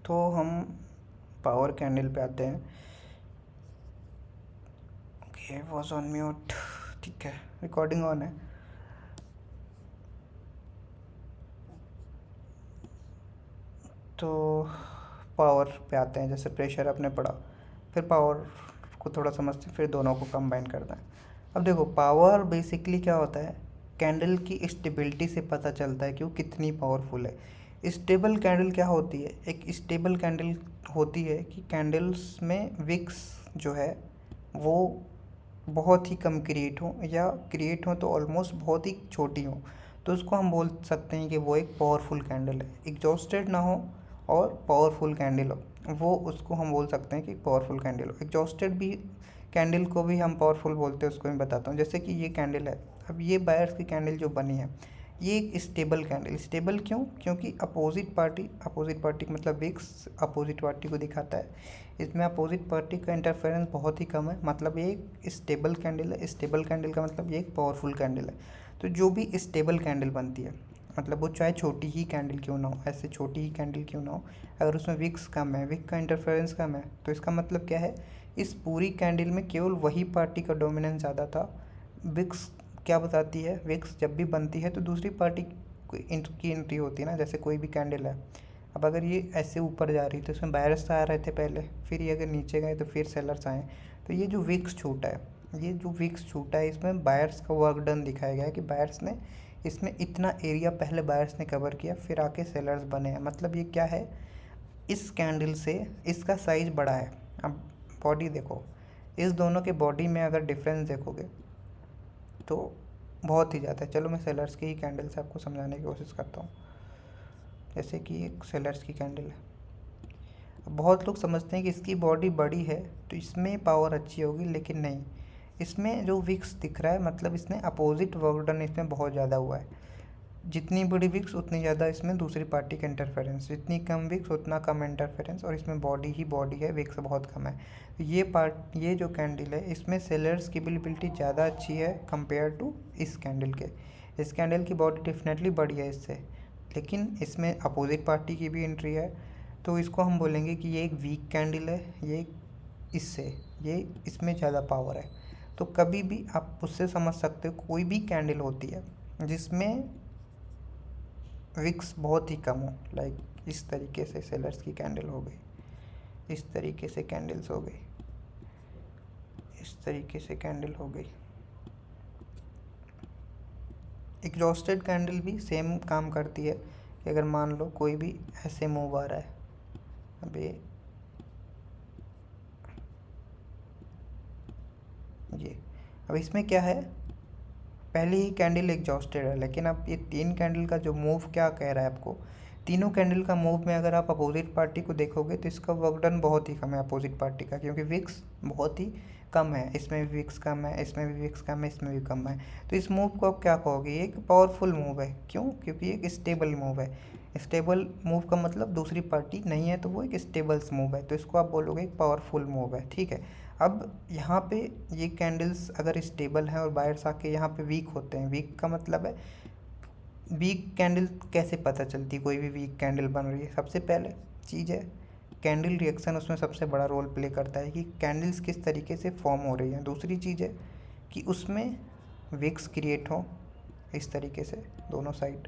तो हम power candle पे आते हैं। Okay, was on mute. ठीक है, रिकॉर्डिंग ऑन है। तो पावर पे आते हैं। जैसे प्रेशर आपने पढ़ा, फिर पावर को थोड़ा समझते हैं, फिर दोनों को कंबाइन करते हैं। अब देखो, पावर बेसिकली क्या होता है, कैंडल की स्टेबिलिटी से पता चलता है कि वो कितनी पावरफुल है। स्टेबल कैंडल क्या होती है, एक स्टेबल कैंडल होती है कि कैंडल्स में विक्स जो है वो बहुत ही कम क्रिएट हो, या क्रिएट हो तो ऑलमोस्ट बहुत ही छोटी हो, तो उसको हम बोल सकते हैं कि वो एक पावरफुल कैंडल है। एग्जॉस्टेड ना हो और पावरफुल कैंडल हो, वो उसको हम बोल सकते हैं कि पावरफुल कैंडल हो। एग्जॉस्टेड भी कैंडल को भी हम पावरफुल बोलते हैं, उसको मैं बताता हूँ। जैसे कि ये कैंडल है, अब ये बायर्स की कैंडल जो बनी है, ये एक स्टेबल कैंडल। स्टेबल क्यों? क्योंकि अपोजिट पार्टी मतलब विक्स अपोजिट पार्टी को दिखाता है। इसमें अपोजिट पार्टी का इंटरफेरेंस बहुत ही कम है, मतलब ये एक स्टेबल कैंडल है। स्टेबल कैंडल का मतलब ये एक पावरफुल कैंडल है। तो जो भी स्टेबल कैंडल बनती है, मतलब वो चाहे छोटी ही कैंडल क्यों ना हो, ऐसे छोटी ही कैंडल क्यों ना हो, अगर उसमें विक्स कम है, विक का इंटरफेरेंस कम है, तो इसका मतलब क्या है, इस पूरी कैंडल में केवल वही पार्टी का डोमिनेंस ज़्यादा था। विक्स क्या बताती है, विक्स जब भी बनती है तो दूसरी पार्टी की एंट्री होती है ना। जैसे कोई भी कैंडल है, अब अगर ये ऐसे ऊपर जा रही है तो इसमें बायर्स आ रहे थे पहले, फिर ये अगर नीचे गए तो फिर सेलर्स आए। तो ये जो विक्स छूटा है, इसमें बायर्स का वर्क डन दिखाया गया है कि बायर्स ने इसमें इतना एरिया पहले बायर्स ने कवर किया, फिर आके सेलर्स बने हैं। मतलब ये क्या है, इस कैंडल से इसका साइज़ बड़ा है। अब बॉडी देखो, इस दोनों के बॉडी में अगर डिफरेंस देखोगे तो बहुत ही ज़्यादा है। चलो मैं सेलर्स की ही कैंडल से आपको समझाने की कोशिश करता हूँ। जैसे कि एक सेलर्स की कैंडल है, बहुत लोग समझते हैं कि इसकी बॉडी बड़ी है तो इसमें पावर अच्छी होगी, लेकिन नहीं। इसमें जो विक्स दिख रहा है, मतलब इसने अपोजिट वर्क डन इसमें बहुत ज़्यादा हुआ है। जितनी बड़ी विक्स उतनी ज़्यादा इसमें दूसरी पार्टी का इंटरफेरेंस, जितनी कम विक्स उतना कम इंटरफेरेंस, और इसमें बॉडी ही बॉडी है, विक्स बहुत कम है। तो ये जो कैंडल है, इसमें सेलर्स की विजिबिलिटी ज़्यादा अच्छी है कंपेयर टू इस कैंडल के। इस कैंडल की बॉडी डेफिनेटली बड़ी है इससे, लेकिन इसमें अपोजिट पार्टी की भी एंट्री है। तो इसको हम बोलेंगे कि ये एक वीक कैंडल है, ये इसमें ज़्यादा पावर है। तो कभी भी आप उससे समझ सकते हो, कोई भी कैंडल होती है जिसमें विक्स बहुत ही कम हो, लाइक इस तरीके से सेलर्स की कैंडल हो गई, इस तरीके से कैंडल्स हो गई, इस तरीके से कैंडल हो गई। एग्जॉस्टेड कैंडल भी सेम काम करती है कि अगर मान लो कोई भी ऐसे मूव आ रहा है, अब ये अब इसमें क्या है, पहली ही कैंडल एग्जॉस्टेड है, लेकिन अब ये तीन कैंडल का जो मूव क्या कह रहा है आपको, तीनों कैंडल का मूव में अगर आप अपोजिट पार्टी को देखोगे तो इसका वर्क डन बहुत ही कम है अपोजिट पार्टी का, क्योंकि विक्स बहुत ही कम है। इसमें भी विक्स कम है, इसमें भी विक्स कम है, इसमें भी कम है। तो इस मूव को आप क्या कहोगे, ये एक पावरफुल मूव है। क्यों? क्योंकि एक स्टेबल मूव है। स्टेबल मूव का मतलब दूसरी पार्टी नहीं है, तो वो एक स्टेबल मूव है, तो इसको आप बोलोगे एक पावरफुल मूव है। ठीक है, अब यहाँ पे ये कैंडल्स अगर स्टेबल हैं और बायर्स आके यहाँ पे वीक होते हैं, वीक का मतलब है, वीक कैंडल कैसे पता चलती है कोई भी वीक कैंडल बन रही है? सबसे पहले चीज़ है कैंडल रिएक्शन, उसमें सबसे बड़ा रोल प्ले करता है कि कैंडल्स किस तरीके से फॉर्म हो रही हैं। दूसरी चीज़ है कि उसमें विक्स क्रिएट हो इस तरीके से दोनों साइड।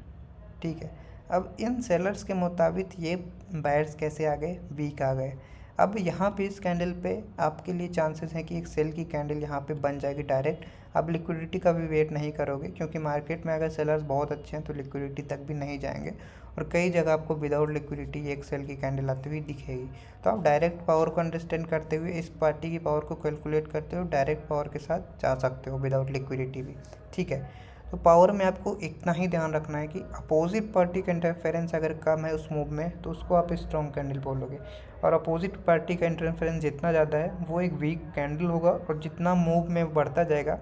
ठीक है, अब इन सेलर्स के मुताबिक ये बायर्स कैसे आ गए, वीक आ गए। अब यहाँ पे इस कैंडल पे आपके लिए चांसेस हैं कि एक सेल की कैंडल यहाँ पे बन जाएगी डायरेक्ट। आप लिक्विडिटी का भी वेट नहीं करोगे, क्योंकि मार्केट में अगर सेलर्स बहुत अच्छे हैं तो लिक्विडिटी तक भी नहीं जाएंगे, और कई जगह आपको विदाउट लिक्विडिटी एक सेल की कैंडल आती हुई दिखेगी। तो आप डायरेक्ट पावर को अंडरस्टैंड करते हुए, इस पार्टी की पावर को कैलकुलेट करते हुए डायरेक्ट पावर के साथ जा सकते हो विदाउट लिक्विडिटी भी। ठीक है, तो पावर में आपको इतना ही ध्यान रखना है कि अपोजिट पार्टी का इंटरफेरेंस अगर कम है उस मूव में तो उसको आप स्ट्रॉन्ग कैंडल बोलोगे, और अपोजिट पार्टी का इंटरफेरेंस जितना ज़्यादा है वो एक वीक कैंडल होगा। और जितना मूव में बढ़ता जाएगा,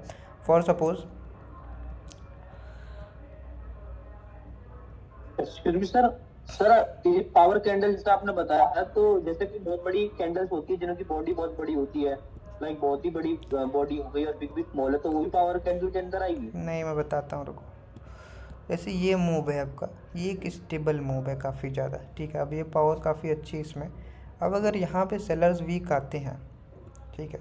for suppose excuse me sir. Sir, ये पावर कैंडल जैसा आपने बताया है, तो जैसे कि बहुत बड़ी कैंडल्स होती है जिनकी बॉडी बहुत बड़ी होती है, लाइक बहुत ही बड़ी बॉडी हो गई और बिग बिग स्मॉल है, तो वो भी पावर कैंडल के अंदर आएगी? नहीं, मैं बताता हूँ, रुको। जैसे ये मूव है आपका, ये एक स्टेबल मूव है काफ़ी ज़्यादा, ठीक है। अब ये पावर काफ़ी अच्छी है इसमें। अब अगर यहाँ पे सेलर्स वीक आते हैं, ठीक है,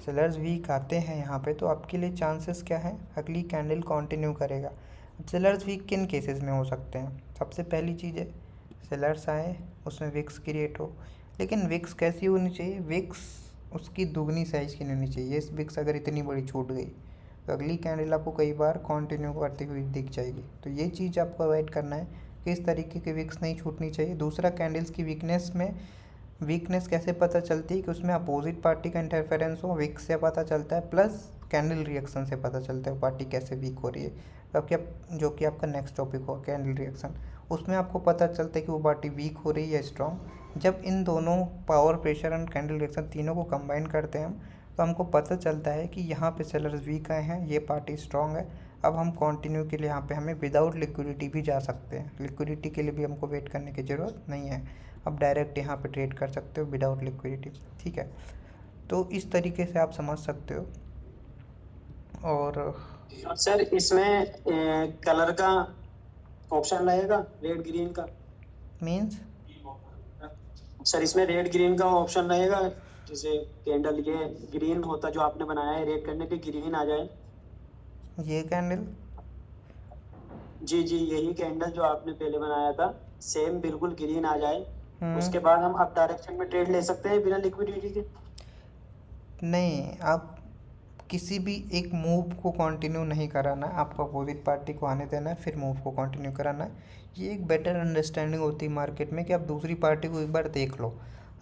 सेलर्स वीक आते हैं यहाँ पे, तो आपके लिए चांसेस क्या है, अगली कैंडल कंटिन्यू करेगा। अब सेलर्स वीक किन केसेस में हो सकते हैं? सबसे पहली चीज़ है, सेलर्स आए, उसमें विक्स क्रिएट हो, लेकिन विक्स कैसी होनी चाहिए, विक्स उसकी दुगनी साइज़ की नहीं होनी चाहिए। ये विक्स अगर इतनी बड़ी छूट गई तो अगली कैंडल आपको कई बार कंटिन्यू करती हुई दिख जाएगी। तो ये चीज़ आपको अवॉइड करना है कि इस तरीके की विक्स नहीं छूटनी चाहिए। दूसरा, कैंडल्स की वीकनेस में, वीकनेस कैसे पता चलती है कि उसमें अपोजिट पार्टी का इंटरफेरेंस हो, विक्स से पता चलता है, प्लस कैंडल रिएक्शन से पता चलता है वो पार्टी कैसे वीक हो रही है। अब क्या, जो कि आपका नेक्स्ट टॉपिक हो कैंडल रिएक्शन, उसमें आपको पता चलता है कि वो पार्टी वीक हो रही है या स्ट्रॉन्ग। जब इन दोनों power, pressure and candle reaction तीनों को कंबाइन करते हैं हम, तो हमको पता चलता है कि यहाँ पे सेलर्स वीक आए हैं, ये पार्टी स्ट्रॉन्ग है। अब हम कंटिन्यू के लिए यहाँ पे हमें विदाउट लिक्विडिटी भी जा सकते हैं, लिक्विडिटी के लिए भी हमको वेट करने की ज़रूरत नहीं है। अब डायरेक्ट यहाँ पे ट्रेड कर सकते हो विदाउट लिक्विडिटी, ठीक है। तो इस तरीके से आप समझ सकते हो। और सर इसमें कलर का ऑप्शन रहेगा, रेड ग्रीन का? मीन्स सर इसमें रेड ग्रीन का ऑप्शन रहेगा, जैसे कैंडल ये ग्रीन होता जो आपने बनाया है, रेड करने पे ग्रीन आ जाए। ये कैंडल, जी जी, यही कैंडल जो आपने पहले बनाया था, सेम बिल्कुल ग्रीन आ जाए, उसके हम्म, बाद हम अप डायरेक्शन में ट्रेड ले सकते हैं बिना लिक्विडिटी के? नहीं, आप किसी भी एक मूव को कंटिन्यू नहीं कराना है, आपको अपोजिट पार्टी को आने देना है, फिर मूव को कंटिन्यू कराना है। ये एक बेटर अंडरस्टैंडिंग होती है मार्केट में कि आप दूसरी पार्टी को एक बार देख लो।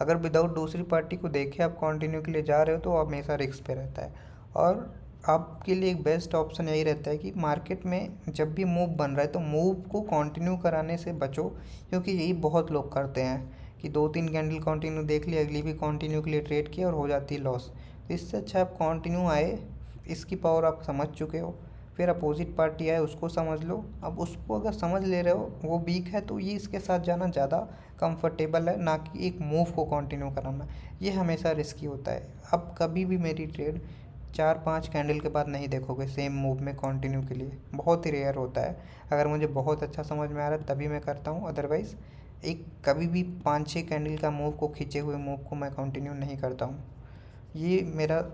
अगर विदाउट दूसरी पार्टी को देखे आप कंटिन्यू के लिए जा रहे हो तो हमेशा रिस्क पे रहता है। और आपके लिए एक बेस्ट ऑप्शन यही रहता है कि मार्केट में जब भी मूव बन रहा है तो मूव को कंटिन्यू कराने से बचो, क्योंकि यही बहुत लोग करते हैं कि 2-3 कैंडल कंटिन्यू देख लिया, अगली भी कंटिन्यू के लिए ट्रेड किया और हो जाती है लॉस। तो इससे अच्छा आप कंटिन्यू आए, इसकी पावर आप समझ चुके हो, फिर अपोजिट पार्टी आए उसको समझ लो। अब उसको अगर समझ ले रहे हो वो वीक है तो ये इसके साथ जाना ज़्यादा कंफर्टेबल है, ना कि एक मूव को कंटिन्यू कराना। ये हमेशा रिस्की होता है। अब कभी भी मेरी ट्रेड 4-5 कैंडल के बाद नहीं देखोगे सेम मूव में कंटिन्यू के लिए, बहुत ही रेयर होता है। अगर मुझे बहुत अच्छा समझ में आ रहा है तभी मैं करता हूँ, अदरवाइज़ एक कभी भी 5-6 कैंडल का मूव को, खींचे हुए मूव को मैं कंटिन्यू नहीं करता हूँ। ये मेरा,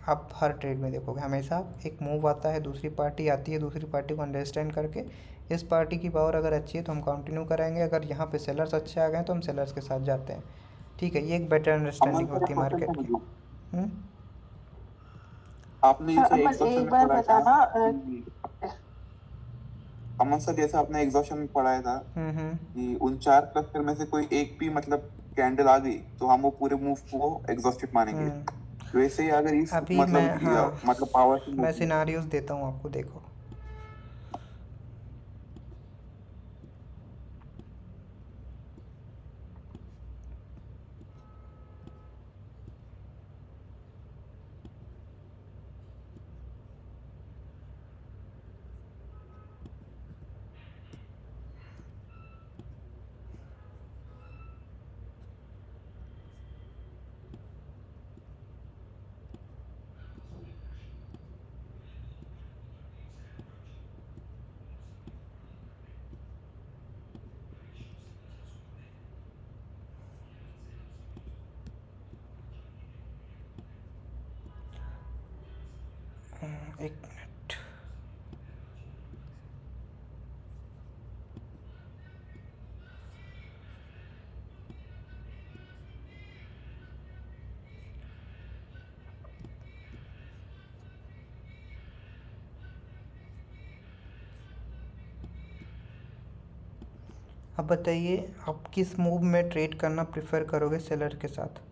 आप हर ट्रेड में देखोगे हमेशा एक मूव आता है, दूसरी पार्टी आती है, दूसरी पार्टी को अंडरस्टैंड करके इस पार्टी की पावर अगर अच्छी है तो हम कंटिन्यू कराएंगे, अगर यहाँ पे सेलर्स अच्छे आ गए तो हम सेलर्स के साथ जाते हैं, ठीक है। ये एक बेटर अमन अंडरस्टैंडिंग सर, होती एक है क्वेश्चन था मार्केट की। मुझे। हम्म, आपने हाँ, जैसे अमन एग्जॉशन एक में बार पढ़ाया था बताना कि अमन सर, जैसे आपने एग्जॉशन में पढ़ाया था हम्म, कि उन 4 क्लस्टर में से कोई एक भी मतलब कैंडल आ गई तो हम वो पूरे मूव को एग्जॉस्टेड मानेंगे। हम्म। वैसे ही अगर इस अभी मैं, मतलब हाँ, मतलब पावर की मैं मूव में सिनारियोज देता हूँ आपको, देखो। एक मिनट। अब बताइए, आप किस मूव में ट्रेड करना प्रेफर करोगे सेलर के साथ?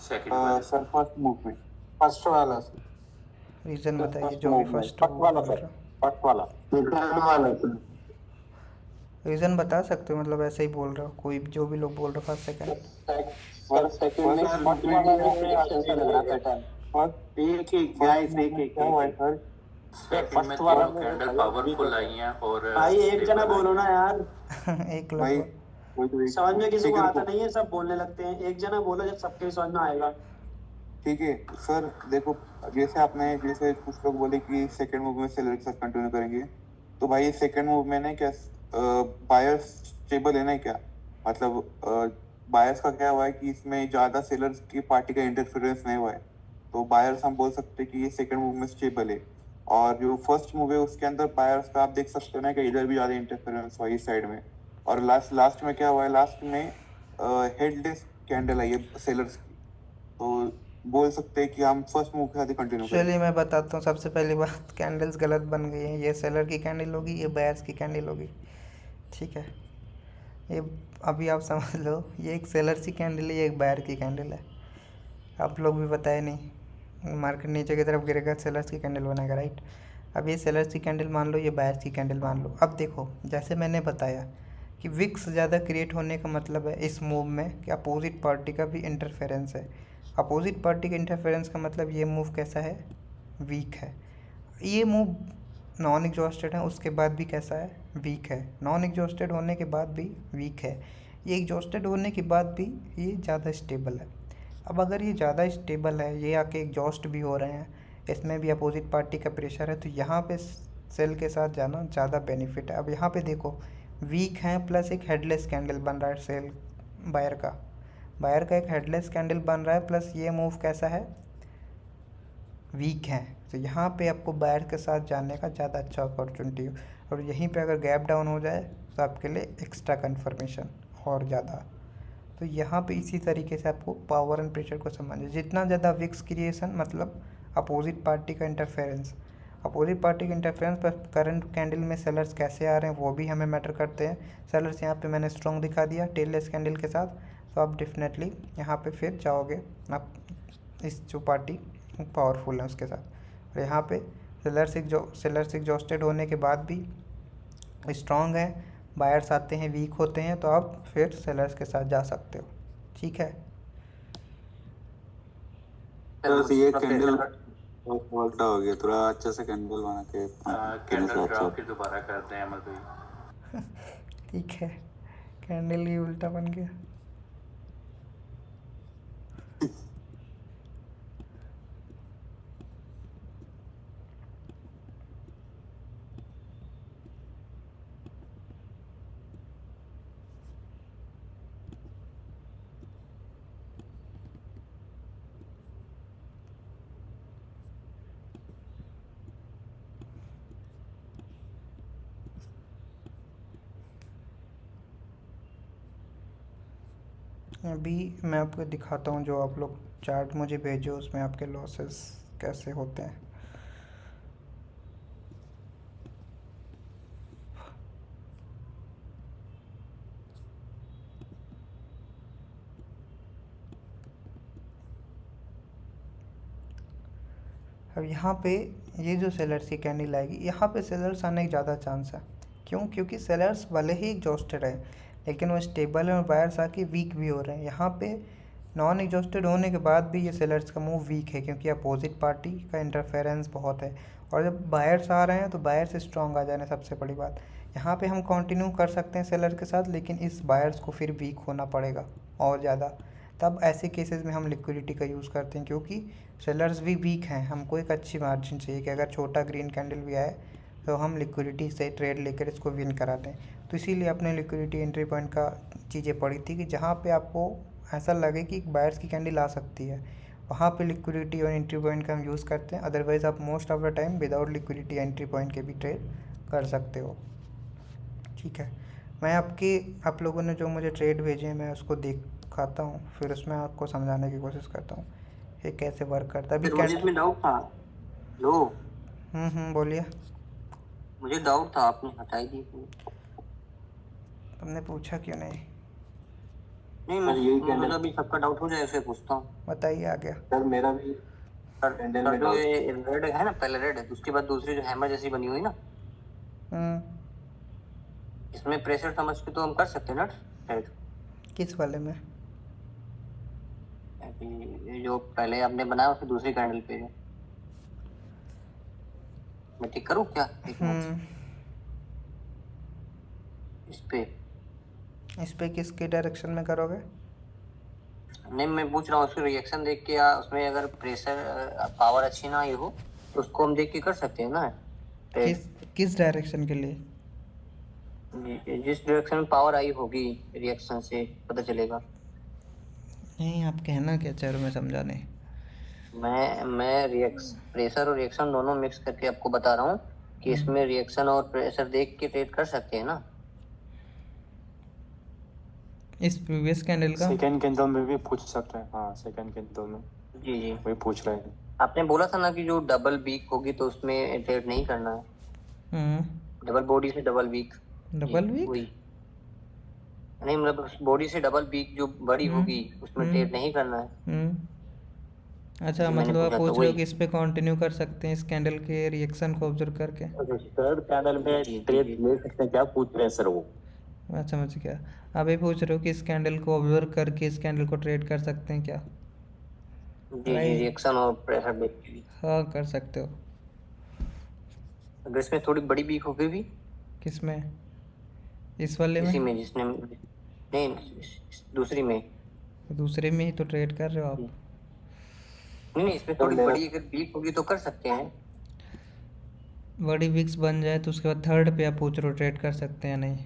सेकंड वाले सर फर्स्ट मूव में, फर्स्ट वाला सर, रीज़न बताइए, फर्स्ट जो भी मूव में, फर्स्ट फर्स्ट वो वाला बोल सर, रहा। फर्स्ट वाला, सेकंड वाला सर। रीज़न बता सकते हो, मतलब ऐसे ही बोल रहा हो, कोई जो भी लोग बोल रहे हो, फर्स्ट सेकंड। सर सेकंड में फर्स्ट वाला में अच्छा सा लग रहा पैटर्न। फर्स्ट एक एक फर्स्ट गाइस, मूव एक में एक क्या हुआ है एक सर? सेकंड में फर्स्ट वाला तीनों में कैंडल भैया पावरफुल आई हैं और भाई एक जना स्टेबल आई बोलो ना हैं। यार, एक भाई लगभग। वही तो समझ में किसी को ठीक है, आता रुको। नहीं है, सब बोलने लगते हैं। एक जना बोलो जब सबके समझ में आएगा। ठीक है सर, देखो जैसे कुछ लोग बोले कि सेकंड मूव में सेलर के साथ कंटिन्यू करेंगे, तो भाई सेकंड मूव में ना क्या बायर्स स्टेबल है ना क्या, मतलब बायर्स का क्या हुआ है कि इसमें ज्यादा सेलर्स की पार्टी का इंटरफेरेंस नहीं हुआ है, तो बायर्स हम बोल सकते हैं कि ये सेकंड मूव में स्टेबल है। और जो फर्स्ट मूव है उसके अंदर बायर्स का आप देख सकते हो ना कि इधर भी ज्यादा इंटरफेरेंस हुआ है इस साइड में। और लास्ट लास्ट में क्या हुआ है, लास्ट में हेडलेस कैंडल आई है सेलर्स की, तो बोल सकते हैं कि हम फर्स्ट मूव के साथ ही कंटिन्यू चलिए करेंगे। मैं बताता हूँ। सबसे पहली बात, कैंडल्स गलत बन गई हैं। ये सेलर की कैंडल होगी, ये बायर्स की कैंडल होगी। ठीक है, ये अभी आप समझ लो, ये एक सेलर की कैंडल है, ये एक बायर की कैंडल है। आप लोग भी बताए नहीं, मार्केट नीचे की तरफ गिरेगा, सेलर्स की कैंडल बनेगा, राइट। अब ये सेलर्स की कैंडल मान लो, ये बायर्स की कैंडल मान लो। अब देखो, जैसे मैंने बताया कि विक्स ज़्यादा क्रिएट होने का मतलब है इस मूव में कि अपोजिट पार्टी का भी इंटरफेरेंस है। अपोजिट पार्टी का इंटरफेरेंस का मतलब ये मूव कैसा है, वीक है। ये मूव नॉन एग्जॉस्टेड है, उसके बाद भी कैसा है, वीक है। नॉन एग्जॉस्टेड होने के बाद भी वीक है। ये एग्जॉस्टेड होने के बाद भी ये ज़्यादा स्टेबल है। अब अगर ये ज़्यादा स्टेबल है, ये आके एग्जॉस्ट भी हो रहे हैं, इसमें भी अपोजिट पार्टी का प्रेशर है, तो यहाँ पे सेल के साथ जाना ज़्यादा बेनिफिट है। अब यहाँ पे देखो, वीक है प्लस एक हेडलेस कैंडल बन रहा है सेल बायर का एक हेडलेस कैंडल बन रहा है, प्लस ये मूव कैसा है, वीक हैं। तो यहाँ पे आपको बायर के साथ जाने का ज़्यादा अच्छा अपॉर्चुनिटी हो। और यहीं पे अगर गैप डाउन हो जाए तो आपके लिए एक्स्ट्रा कन्फर्मेशन और ज़्यादा। तो यहाँ पे इसी तरीके से आपको पावर एंड प्रेशर को समझिए। जितना ज़्यादा विक्स क्रिएशन मतलब अपोजिट पार्टी का इंटरफेरेंस, अपोजिट पार्टी के इंटरफेरेंस पर करंट कैंडल में सेलर्स कैसे आ रहे हैं वो भी हमें मैटर करते हैं। सेलर्स यहाँ पे मैंने स्ट्रॉन्ग दिखा दिया टेललेस कैंडल के साथ, तो आप डेफिनेटली यहाँ पे फिर जाओगे आप इस जो पार्टी पावरफुल है उसके साथ। और यहाँ पे सेलर्स एग्जॉस्टेड होने के बाद भी स्ट्रॉन्ग है, बायर्स आते हैं वीक होते हैं, तो आप फिर सेलर्स के साथ जा सकते हो। ठीक है, बस ये कैंडल उल्टा हो गया, थोड़ा अच्छा सा कैंडल बना के कैंडल ड्रॉ की दोबारा करते हैं अमर भाई। ठीक है, कैंडल ही उल्टा बन गया। अभी मैं आपको दिखाता हूँ, जो आप लोग चार्ट मुझे भेजो उसमें आपके लॉसेस कैसे होते हैं। अब यहाँ पे ये जो सेलर्स की कैंडल आएगी, यहाँ पे सेलर्स आने का ज़्यादा चांस है। क्यों? क्योंकि सेलर्स भले ही एग्जॉस्टेड है लेकिन वो स्टेबल है और बायर्स आके वीक भी हो रहे हैं। यहाँ पे नॉन एग्जॉस्टेड होने के बाद भी ये सेलर्स का मूव वीक है क्योंकि अपोजिट पार्टी का इंटरफेरेंस बहुत है। और जब बायर्स आ रहे हैं तो बायर्स स्ट्रॉन्ग आ जाने, सबसे बड़ी बात। यहाँ पे हम कंटिन्यू कर सकते हैं सेलर के साथ, लेकिन इस बायर्स को फिर वीक होना पड़ेगा और ज़्यादा। तब ऐसे केसेस में हम लिक्विडिटी का यूज़ करते हैं, क्योंकि सेलर्स भी वीक हैं। हमको एक अच्छी मार्जिन चाहिए कि अगर छोटा ग्रीन कैंडल भी आए तो हम लिक्विडिटी से ट्रेड लेकर इसको विन करा दें। तो इसीलिए अपने लिक्विडिटी एंट्री पॉइंट का चीज़ें पड़ी थी कि जहाँ पे आपको ऐसा लगे कि बायर्स की कैंडल आ सकती है, वहाँ पे लिक्विडिटी और एंट्री पॉइंट का हम यूज़ करते हैं। अदरवाइज़ आप most of the time without liquidity entry point के भी ट्रेड कर सकते हो। ठीक है, मैं आप लोगों ने जो मुझे ट्रेड भेजे हैं मैं उसको दिखाता हूँ, फिर उसमें आपको समझाने की कोशिश करता हूँ ये कैसे वर्क करता है। अभी मुझे इसमें डाउट था। लो, बोलिए। मुझे डाउट था, आपने हटाई दी। तुमने पूछा क्यों नहीं? नहीं, मैं यही कहना, अभी सबका डाउट हो जाए, ऐसे पूछता हूँ। बताइए आ गया। सर मेरा भी सर कैंडल में जो ये रेड है ना, पहले रेड है, उसके बाद दूसरी जो हैमर जैसी बनी हुई ना, इसमें प्रेशर समझ के तो हम कर सकते हैं ना ट्रेड। किस वाले में? ये जो पहले आपने बनाया उसके दूसरी कैंडल पे जो मैं ठीक करूँ क्या? एक मिनट, इस पे किसके डायरेक्शन में करोगे? नहीं, मैं पूछ रहा हूँ उसकी रिएक्शन देख के, या उसमें अगर प्रेशर पावर अच्छी ना आई हो तो उसको हम देख के कर सकते हैं ना ट्रेड। किस किस डायरेक्शन के लिए? जिस डायरेक्शन में पावर आई होगी रिएक्शन से पता चलेगा। नहीं, आप कहना क्या चाह रहे हो, मैं समझा नहीं। मैं प्रेशर और रिएक्शन दोनों मिक्स करके आपको बता रहा हूँ कि इसमें रिएक्शन और प्रेशर देख के ट्रेड कर सकते हैं ना। इस प्रीवियस कैंडल का? सेकंड कैंडल में भी पूछ सकते हैं। हाँ, सेकंड कैंडल में जी जी, वही पूछ रहे हैं। आपने बोला था ना कि जो डबल वीक होगी तो उसमें ट्रेड नहीं करना है। डबल बॉडी से डबल वीक। Double week? वही नहीं, मतलब बॉडी से डबल वीक जो बड़ी होगी उसमें ट्रेड नहीं करना है। अच्छा, जी, मैंने मतलब आप पूछा तो पूछ रहे हो वही। कि इस पे कंटिन्यू कर सकते हैं इस कैंडल के रिएक्शन को ऑब्जर्व करके? थर्ड कैंडल में ट्रेड ले सकते हैं, क्या पूछ रहे हैं सर वो? मैं समझ गया। आप ये पूछ रहे हो कि इस कैंडल को ऑब्जर्व करके इस कैंडल को ट्रेड कर सकते हैं क्या? जी जी, राइट। रिएक्शन और प्रेशर देख के भी। हाँ, कर सकते हो। अगर इसमें थोड़ी बड़ी वीक होगी भी, किस में? इस वाले इसी में? में जिसने नहीं, दूसरी में। दूसरे में ही तो ट्रेड कर रहे हो आप। नहीं नहीं, इसमें थोड़ी बड़ी अगर वीक होगी तो कर सकते हैं। बड़ी विक्स बन जाए तो उसके बाद थर्ड पे आप पूछ रहे हो ट्रेड कर सकते हैं या नहीं?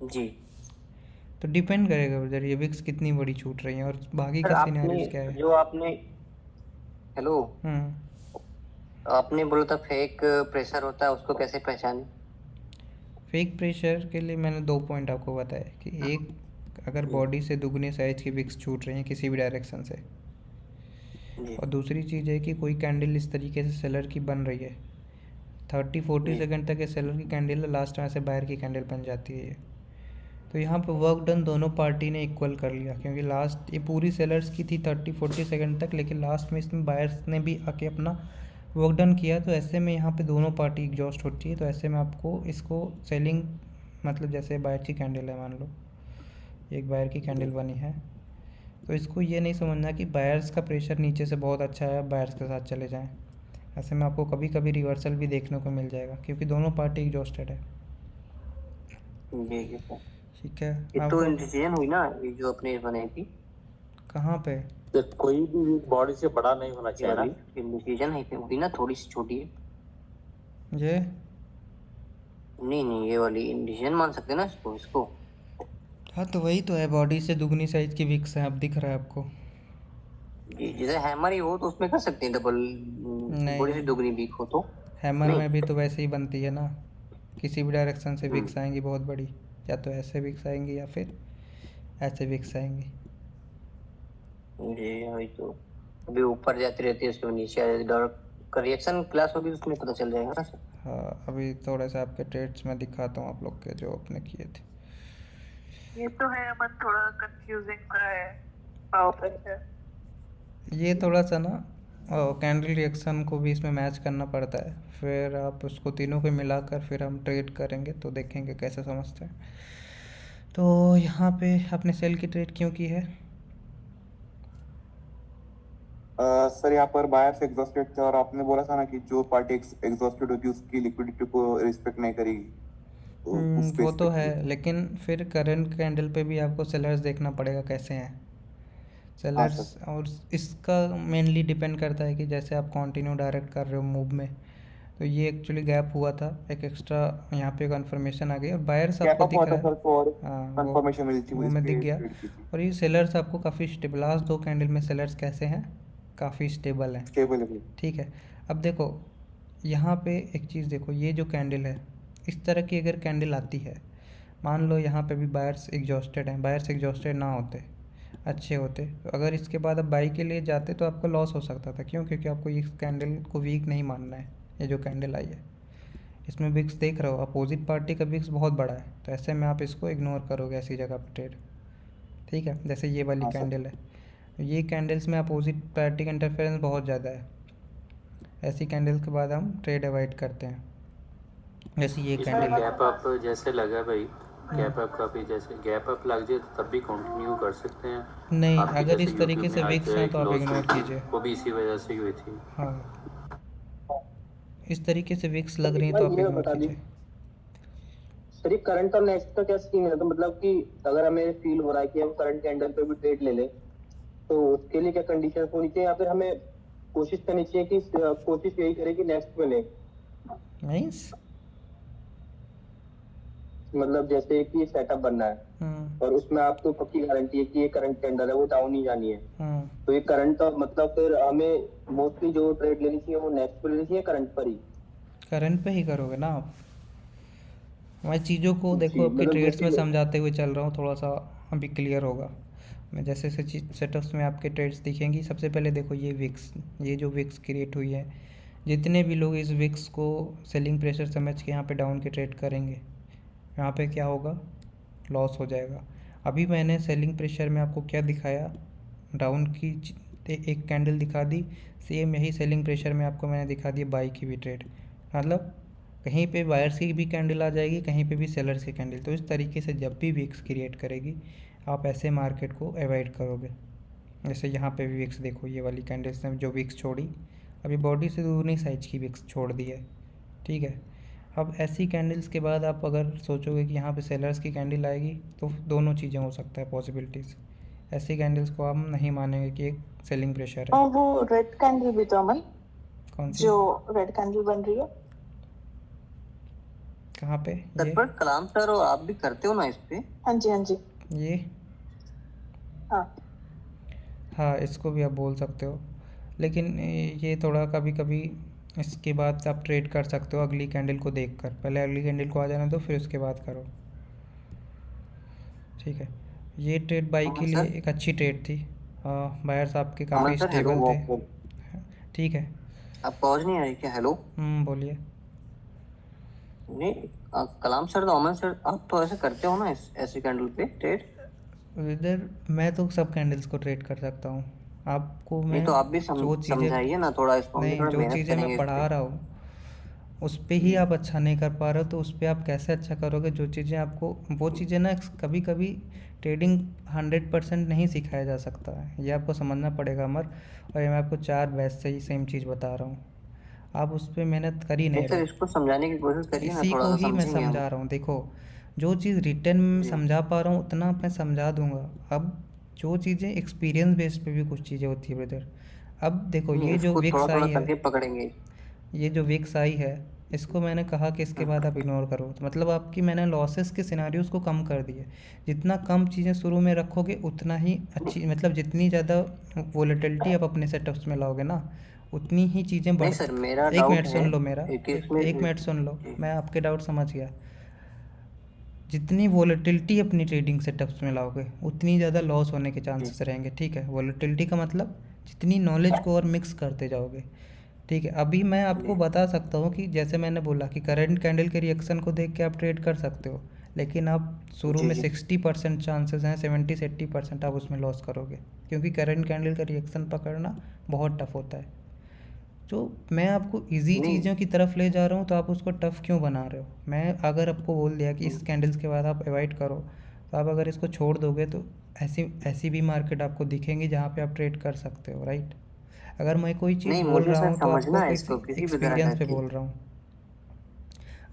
जी तो डिपेंड करेगा उधर ये विक्स कितनी बड़ी छूट रही है और बाकी सर, का आपने सिनेरियोस क्या है। जो आपने हेलो आपने बोला था फेक प्रेशर होता है, उसको कैसे पहचाने? फेक प्रेशर के लिए मैंने 2 पॉइंट आपको बताया कि एक, अगर बॉडी से दुगने साइज की विक्स छूट रही हैं किसी भी डायरेक्शन से, जी और दूसरी चीज़ है कि कोई कैंडल इस तरीके से सेलर की बन रही है 30-40 सेकंड तक ये सेलर की कैंडल है, लास्ट में ऐसे बायर की कैंडल बन जाती है ये। तो यहाँ पे वर्क डन दोनों पार्टी ने इक्वल कर लिया, क्योंकि लास्ट ये पूरी सेलर्स की थी 30-40 सेकंड तक, लेकिन लास्ट में इसमें बायर्स ने भी आके अपना वर्क डन किया। तो ऐसे में यहाँ पे दोनों पार्टी एग्जॉस्ट होती है। तो ऐसे में आपको इसको सेलिंग, मतलब जैसे बायर की कैंडल है, मान लो एक बायर की कैंडल बनी है, तो इसको ये नहीं समझना कि बायर्स का प्रेशर नीचे से बहुत अच्छा है, बायर्स के साथ चले जाएं। ऐसे में आपको कभी कभी रिवर्सल भी देखने को मिल जाएगा, क्योंकि दोनों पार्टी एग्जॉस्टेड है। जी जी सर, ठीक है। ये तो आपको डिसीजन हुई ना, ये जो अपने बनाई थी। कहाँ पे? तो कोई भी बॉडी से बड़ा नहीं होना चाहिए बड़ा अभी। डिसीजन हुई ना, थोड़ी सी छोटी है। ये नहीं नहीं, ये वाली डिसीजन मान सकते हैं ना इसको। हाँ, तो वही तो है, बॉडी से दुगनी साइज की विक्स है, अब दिख रहा है आपको? जी, जैसे हैमर ही हो तो उसमें कर सकते हैं डबल, बॉडी से दुगनी वीक हो तो। हैमर नहीं। में भी तो वैसे ही बनती है ना, किसी भी डायरेक्शन से विक्स आएंगी बहुत बड़ी, या तो ऐसे विक्स आएंगी या फिर ऐसे विक्स आएंगी। जी वही तो, अभी ऊपर जाती रहती है, उसके नीचे आ जाती है। डार्क रिएक्शन क्लास होगी उसमें पता चल जाएगा ना सर। हाँ, अभी थोड़ा सा आपके ट्रेड्स में दिखाता हूँ आप लोग के जो आपने किए थे। ये तो है अमन, थोड़ा कंफ्यूजिंग सा है पावर प्रेशर। ये थोड़ा सा ना कैंडल रिएक्शन को भी इसमें मैच करना पड़ता है, फिर आप उसको तीनों को मिलाकर फिर हम ट्रेड करेंगे तो देखेंगे कैसे समझते हैं। तो यहाँ पे आपने सेल की ट्रेड क्यों की है? सर यहाँ पर बायर्स एग्जॉस्टेड थे और आपने बोला था ना कि जो पार्टी एग्जॉस्टेड होगी उसकी लिक्विडिटी को रिस्पेक्ट नहीं करेगी, तो उस वो तो पे है, लेकिन फिर करंट कैंडल पे भी आपको सेलर्स देखना पड़ेगा कैसे हैं सेलर्स। और इसका मेनली डिपेंड करता है कि जैसे आप कंटिन्यू डायरेक्ट कर रहे हो मूव में, तो ये एक्चुअली गैप हुआ था, एक एक्स्ट्रा यहाँ पे कंफर्मेशन आ गई और बायर्स आपको दिख रहा है। हाँ, कंफर्मेशन मिली थी वो मुझे, मैं इस दिख पे गया। trade की थी। और ये सेलर्स आपको काफ़ी स्टेबल, लास्ट 2 कैंडल में सेलर्स कैसे हैं, काफ़ी स्टेबल हैं। स्टेबल है। ठीक है। अब देखो यहाँ पे एक चीज़ देखो, ये जो कैंडल है, इस तरह की अगर कैंडल आती है, मान लो यहाँ पे भी बायर्स एग्जॉस्टेड हैं, बायर्स एग्जॉस्टेड ना होते, अच्छे होते, तो अगर इसके बाद आप बाई के लिए जाते तो आपको लॉस हो सकता था। क्यों? क्योंकि आपको इस कैंडल को वीक नहीं मानना है। ये जो कैंडल आई है इसमें विक्स देख रहे हो, अपोजिट पार्टी का विक्स बहुत बड़ा है, तो ऐसे में आप इसको इग्नोर करोगे ऐसी जगह पर ट्रेड। ठीक है, जैसे ये वाली कैंडल है, ये कैंडल्स में अपोजिट पार्टी का इंटरफेरेंस बहुत ज़्यादा है, ऐसी कैंडल के बाद हम ट्रेड अवॉइड करते हैं। जैसे ये कैंडल है, गैप अप जैसे लगा भाई, गैप अप का भी जैसे गैप अप लग जाए तो तब भी कंटिन्यू कर सकते हैं। नहीं, आपकी अगर जैसे इस तरीके YouTube से में आज विक्स हैं तो आप loss इग्नोर हुई थी, कीजिए। वो भी इसी वजह से ही हुई थी। हाँ, इस तरीके से विक्स लग रही हैं तो आप ये इग्नोर बता दी कीजिए। सर ये करंट और नेक्स्ट का क्या सीन है? तो मतलब कि अगर हमें फील हो रहा है कि हम करंट कैंडल पे भी ट्रेड ले लें तो उसके लिए क्या कंडीशन होनी चाहिए, या फिर हमें कोशिश करनी चाहिए कि कोशिश यही करें कि नेक्स्ट पे लें? मीन्स मतलब जैसे कि सेटअप बनना है और उसमें आपको पक्की गारंटी है कि ये करंट कैंडल है, वो डाउन नहीं जानी है, तो ये करंट और मतलब फिर हमें मोस्टली जो ट्रेड लेनी चाहिए वो नेक्स्ट पे लेनी चाहिए, करंट पर ही? करंट पे ही करोगे ना आप। मैं चीज़ों को देखो आपके मतलब ट्रेड्स में जैसे समझाते हुए चल रहा हूँ, थोड़ा सा अभी क्लियर होगा। मैं जैसे जैसे सेटअप्स में आपके ट्रेड्स दिखेंगी, सबसे पहले देखो ये विक्स, ये जो विक्स क्रिएट हुई है, जितने भी लोग इस विक्स को सेलिंग प्रेशर समझ के यहाँ पे डाउन के ट्रेड करेंगे, यहाँ पे क्या होगा, लॉस हो जाएगा। अभी मैंने सेलिंग प्रेशर में आपको क्या दिखाया, डाउन की एक कैंडल दिखा दी, सेम यही सेलिंग प्रेशर में आपको मैंने दिखा दी बाई की भी ट्रेड। मतलब कहीं पे बायर्स की भी कैंडल आ जाएगी, कहीं पे भी सेलर्स की कैंडल। तो इस तरीके से जब भी विक्स क्रिएट करेगी आप ऐसे मार्केट को अवॉइड करोगे। जैसे यहाँ पे भी विक्स देखो, ये वाली कैंडल्स ने जो विक्स छोड़ी, अभी बॉडी से दूनी साइज की विक्स छोड़ दी है, ठीक है। अब ऐसी कैंडल्स के बाद आप अगर सोचोगे कि यहाँ पे सेलर्स की कैंडल आएगी, तो दोनों चीज़ें हो सकता है पॉसिबिलिटीज़। ऐसी कैंडल्स को हम नहीं मानेंगे कि एक सेलिंग प्रेशर है। और वो रेड कैंडल भी तो अमन, कौन सी, जो रेड कैंडल बन रही है, कहाँ पे सर ये, पर कलाम सर और आप भी करते हो ना इस पे? हाँ जी हाँ जी, ये हाँ हाँ, इसको भी आप बोल सकते हो, लेकिन ये थोड़ा कभी कभी इसके बाद आप ट्रेड कर सकते हो अगली कैंडल को देखकर। पहले अगली कैंडल को आ जाने दो, फिर उसके बाद करो, ठीक है। ये ट्रेड बाई के लिए एक अच्छी ट्रेड थी, बायर्स आपके काफ़ी सर हेलो, स्टेबल थे, ठीक है। आपको आवाज नहीं आ रही क्या? हेलो, बोलिए। नहीं कलाम सर तो अमन सर, आप तो ऐसे करते हो ना इस ऐसे कैंडल पे ट्रेड? इधर मैं तो सब कैंडल्स को ट्रेड कर सकता हूँ, आपको मैं नहीं तो आप भी जो चीज़ें, समझाइए ना थोड़ा, इसको हम भी नहीं थोड़ा जो मेहनत चीज़ें करेंगे मैं इस पढ़ा पे। रहा हूँ उस पे ही आप अच्छा नहीं कर पा रहे हो, तो उस पे आप कैसे अच्छा करोगे? जो चीज़ें आपको, वो चीज़ें ना कभी कभी ट्रेडिंग 100% नहीं सिखाया जा सकता है, ये आपको समझना पड़ेगा अमर। और ये मैं आपको 4 बैच से ही सेम चीज़ बता रहा हूँ, आप उस पर मेहनत कर ही नहीं नहीं सर, रहे। इसको समझाने की कोशिश करिए ना, इसी थोड़ा को सा ही मैं समझेंगे हम। समझा रहा हूँ। देखो, जो चीज़ रिटर्न में जी। समझा पा रहा हूँ उतना मैं समझा दूंगा। अब जो चीज़ें एक्सपीरियंस बेस पे भी कुछ चीज़ें होती है ब्रदर। अब देखो, नहीं, ये जो इसको थोड़ा विक्स थोड़ा आई करके है, पकड़ेंगे। ये जो विक्स आई है, इसको मैंने कहा कि इसके बाद आप इग्नोर करो, तो मतलब आपकी मैंने लॉसेस के सिनारियोज को कम कर दिए। जितना कम चीज़ें शुरू में रखोगे उतना ही अच्छी, मतलब जितनी ज़्यादा वोलेटिलिटी आप अपने सेटअप्स में लाओगे ना, उतनी ही चीज़ें नहीं बढ़। सर, मेरा एक डाउट मिनट है सुन लो मेरा, कि इसमें एक मिनट सुन लो, जी मैं आपके डाउट समझ गया। जितनी वोलेटिलिटी अपनी ट्रेडिंग सेटअप्स में लाओगे उतनी ज़्यादा लॉस होने के चांसेस रहेंगे, ठीक है। वोलेटिलिटी का मतलब जितनी नॉलेज को और मिक्स करते जाओगे, ठीक है। अभी मैं आपको बता सकता हूँ कि जैसे मैंने बोला कि करंट कैंडल के रिएक्शन को देख के आप ट्रेड कर सकते हो, लेकिन आप शुरू में 60% चांसेस हैं, 70 से 80% आप उसमें लॉस करोगे, क्योंकि करंट कैंडल का रिएक्शन पकड़ना बहुत टफ होता है। तो मैं आपको इजी नहीं चीज़ों की तरफ ले जा रहा हूँ, तो आप उसको टफ़ क्यों बना रहे हो? मैं अगर आपको बोल दिया कि इस कैंडल्स के बाद आप अवॉइड करो, तो आप अगर इसको छोड़ दोगे तो ऐसी ऐसी भी मार्केट आपको दिखेंगी जहाँ पे आप ट्रेड कर सकते हो, राइट। अगर मैं कोई चीज़ नहीं, बोल मुझे रहा सर हूँ तो समझना आपको है किसी इसको किसी भी तरह एक्सपीरियंस पे करके। बोल रहा हूँ।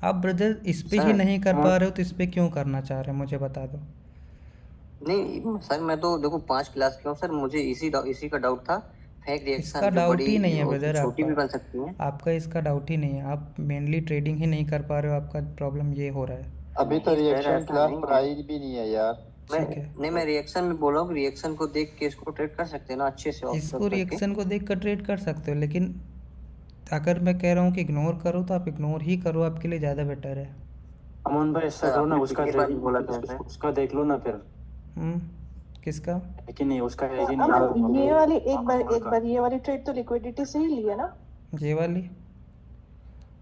आप ब्रदर इस पे ही सर नहीं कर पा रहे हो तो इस पे क्यों करना चाह रहे हैं, मुझे बता दो। नहीं सर, मैं तो देखो 5 क्लास के हूँ सर, मुझे इसी का डाउट था। फेक इसका रिएक्शन जो डाउट बड़ी ही नहीं है होती, ब्रदर छोटी आपका, भी बन सकती है। आपका इसका डाउट ही नहीं है। आप मेनली ट्रेडिंग ही नहीं कर पा रहे हो, आपका प्रॉब्लम ये हो रहा है। अभी तो नहीं सर, रिएक्शन ऐसा क्लास नहीं है। पढ़ाई भी नहीं है यार। ठीक है, मैं रिएक्शन में बोल रहा हूँ, रिएक्शन को देख के इसको ट्रेड कर सकते हैं ना अच्छे से ऑब्जर्व इसको करके। रिएक्शन को देख कर ट्रेड कर सकते हो, लेकिन अगर मैं कह रहा हूँ कि इग्नोर करो तो आप इग्नोर ही करो, आपके लिए ज़्यादा बेटर है। अमन भाई ऐसा सर करो ना, आपने उसका कितनी बार बोला था ऐसे? उसका देख लो ना फिर। किसका? लेकिन नहीं, उसका है तो ही नहीं। अमन ये वाली एक अमन का। बार ये वाली ट्रेड तो लिक्विडिटी से ही ली है ना? ये वाली,